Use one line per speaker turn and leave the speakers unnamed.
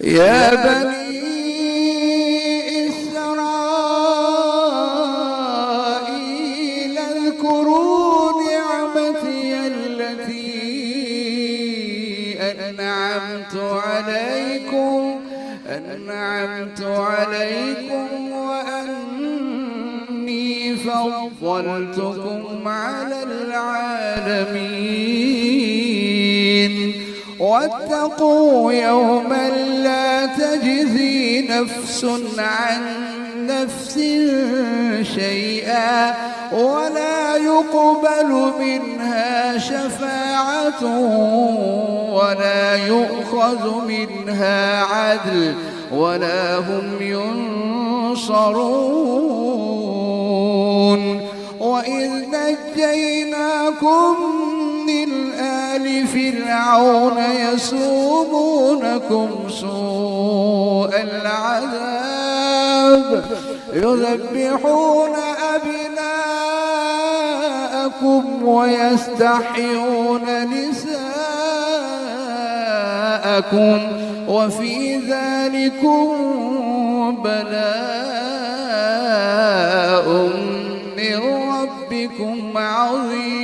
يا بني إسرائيل اذكروا نعمتي التي أنعمت عليكم وأني فضلتكم على العالمين. واتقوا يوما لا تجزي نفس عن نفس شيئا ولا يقبل منها شفاعة ولا يؤخذ منها عدل ولا هم ينصرون. وإذ نجيناكم من آل فرعون يسومونكم سوء العذاب يذبحون أبناءكم ويستحيون نساءكم وفي ذلكم بلاء من ربكم عظيم.